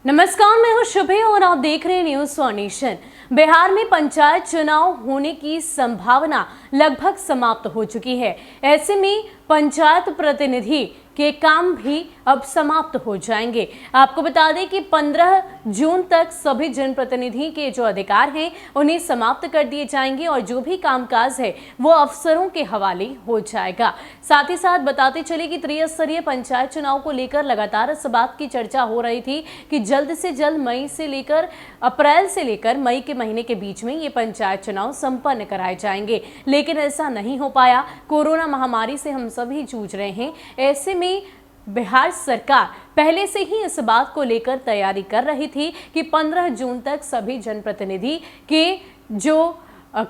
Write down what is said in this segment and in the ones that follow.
नमस्कार, मैं हूं शुभे और आप देख रहे हैं न्यूज फॉर नेशन। बिहार में पंचायत चुनाव होने की संभावना लगभग समाप्त हो चुकी है। ऐसे में पंचायत प्रतिनिधि के काम भी अब समाप्त हो जाएंगे। आपको बता दें कि 15 जून तक सभी जनप्रतिनिधि के जो अधिकार हैं उन्हें समाप्त कर दिए जाएंगे और जो भी कामकाज है वो अफसरों के हवाले हो जाएगा। साथ ही साथ बताते चले कि त्रिस्तरीय पंचायत चुनाव को लेकर लगातार इस बात की चर्चा हो रही थी कि जल्द से जल्द अप्रैल से लेकर मई के महीने के बीच में ये पंचायत चुनाव संपन्न कराए जाएंगे, लेकिन ऐसा नहीं हो पाया। कोरोना महामारी से हम सभी जूझ रहे हैं। ऐसे में बिहार सरकार पहले से ही इस बात को लेकर तैयारी कर रही थी कि 15 जून तक सभी जनप्रतिनिधि के जो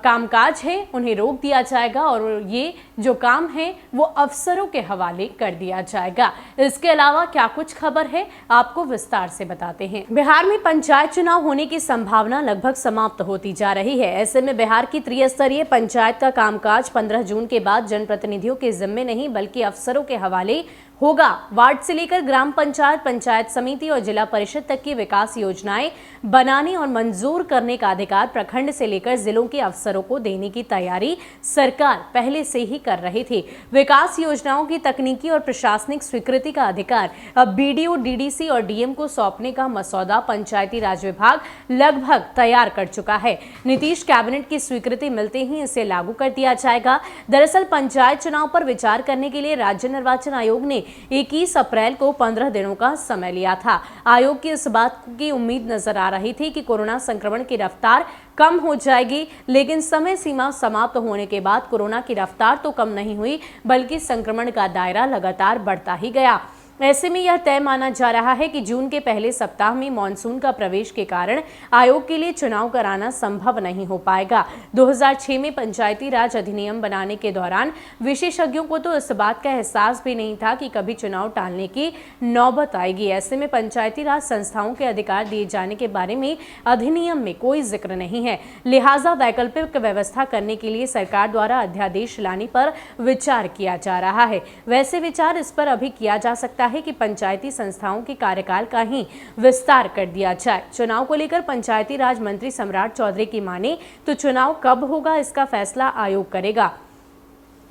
कामकाज है उन्हें रोक दिया जाएगा और ये जो काम है वो अफसरों के हवाले कर दिया जाएगा। इसके अलावा क्या कुछ खबर है आपको विस्तार से बताते हैं। बिहार में पंचायत चुनाव होने की संभावना लगभग समाप्त होती जा रही है। ऐसे में बिहार की त्रिस्तरीय पंचायत का कामकाज 15 जून के बाद जनप्रतिनिधियों के जिम्मे नहीं बल्कि अफसरों के हवाले होगा। वार्ड से लेकर ग्राम पंचायत, पंचायत समिति और जिला परिषद तक की विकास योजनाएं बनाने और मंजूर करने का अधिकार प्रखंड से लेकर जिलों के अफसरों को देने की तैयारी सरकार पहले से ही कर रही थी। विकास योजनाओं की तकनीकी और प्रशासनिक स्वीकृति का अधिकार अब बीडीओ, डीडीसी और डीएम को सौंपने का मसौदा पंचायती राज विभाग लगभग तैयार कर चुका है। नीतीश कैबिनेट की स्वीकृति मिलते ही इसे लागू कर दिया जाएगा। दरअसल पंचायत चुनाव पर विचार करने के लिए राज्य निर्वाचन आयोग ने 21 अप्रैल को 15 दिनों का समय लिया था। आयोग की इस बात की उम्मीद नजर आ रही थी कि कोरोना संक्रमण की रफ्तार कम हो जाएगी, लेकिन समय सीमा समाप्त होने के बाद कोरोना की रफ्तार तो कम नहीं हुई बल्कि संक्रमण का दायरा लगातार बढ़ता ही गया। ऐसे में यह तय माना जा रहा है कि जून के पहले सप्ताह में मानसून का प्रवेश के कारण आयोग के लिए चुनाव कराना संभव नहीं हो पाएगा। 2006 में पंचायती राज अधिनियम बनाने के दौरान विशेषज्ञों को तो इस बात का एहसास भी नहीं था कि कभी चुनाव टालने की नौबत आएगी। ऐसे में पंचायती राज संस्थाओं के अधिकार दिए जाने के बारे में अधिनियम में कोई जिक्र नहीं है। लिहाजा वैकल्पिक व्यवस्था करने के लिए सरकार द्वारा अध्यादेश लाने पर विचार किया जा रहा है। वैसे विचार इस पर अभी किया जा सकता है कि पंचायती संस्थाओं के कार्यकाल का ही विस्तार कर दिया जाए। चुनाव को लेकर पंचायती राज मंत्री सम्राट चौधरी की माने तो चुनाव कब होगा इसका फैसला आयोग करेगा।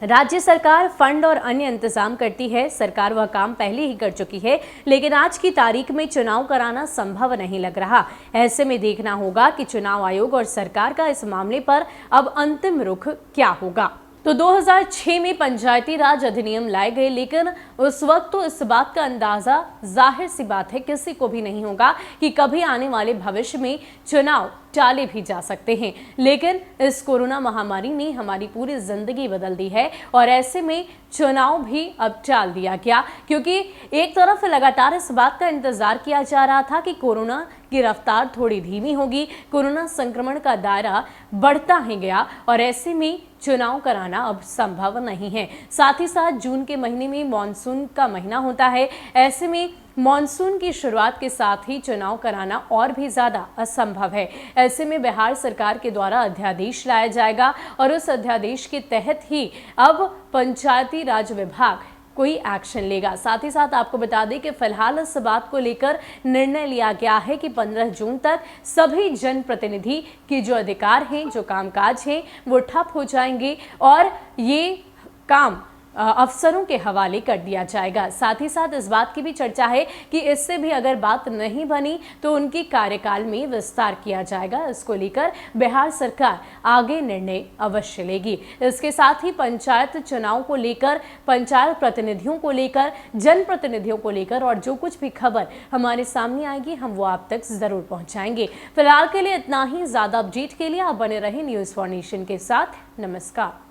राज्य सरकार फंड और अन्य इंतजाम करती है। सरकार वह काम पहले ही कर चुकी है, लेकिन आज की तारीख में चुनाव कराना संभव नहीं लग रहा। ऐसे में देखना होगा कि चुनाव आयोग और सरकार का इस मामले पर अब अंतिम रुख क्या होगा। तो 2006 में पंचायती राज अधिनियम लाए गए, लेकिन उस वक्त तो इस बात का अंदाजा जाहिर सी बात है किसी को भी नहीं होगा कि कभी आने वाले भविष्य में चुनाव टाले भी जा सकते हैं। लेकिन इस कोरोना महामारी ने हमारी पूरी जिंदगी बदल दी है और ऐसे में चुनाव भी अब टाल दिया गया, क्योंकि एक तरफ लगातार इस बात का इंतजार किया जा रहा था कि कोरोना की रफ्तार थोड़ी धीमी होगी, कोरोना संक्रमण का दायरा बढ़ता ही गया और ऐसे में चुनाव कराना अब संभव नहीं है। साथ ही साथ जून के महीने में मानसून का महीना होता है। ऐसे में मानसून की शुरुआत के साथ ही चुनाव कराना और भी ज्यादा असंभव है। ऐसे में बिहार सरकार के द्वारा अध्यादेश लाया जाएगा और उस अध्यादेश के तहत ही अब पंचायती राज विभाग कोई एक्शन लेगा। साथ ही साथ आपको बता दें कि फिलहाल इस बात को लेकर निर्णय लिया गया है कि 15 जून तक सभी जनप्रतिनिधि के जो अधिकार हैं, जो कामकाज हैं, वो ठप हो जाएंगे और ये काम अफसरों के हवाले कर दिया जाएगा। साथ ही साथ इस बात की भी चर्चा है कि इससे भी अगर बात नहीं बनी तो उनकी कार्यकाल में विस्तार किया जाएगा। इसको लेकर बिहार सरकार आगे निर्णय अवश्य लेगी। इसके साथ ही पंचायत चुनाव को लेकर, पंचायत प्रतिनिधियों को लेकर, जनप्रतिनिधियों को लेकर और जो कुछ भी खबर हमारे सामने आएगी हम वो आप तक जरूर पहुंचाएंगे। फिलहाल के लिए इतना ही। ज्यादा अपडेट के लिए आप बने रहे न्यूज फॉर नेशन के साथ। नमस्कार।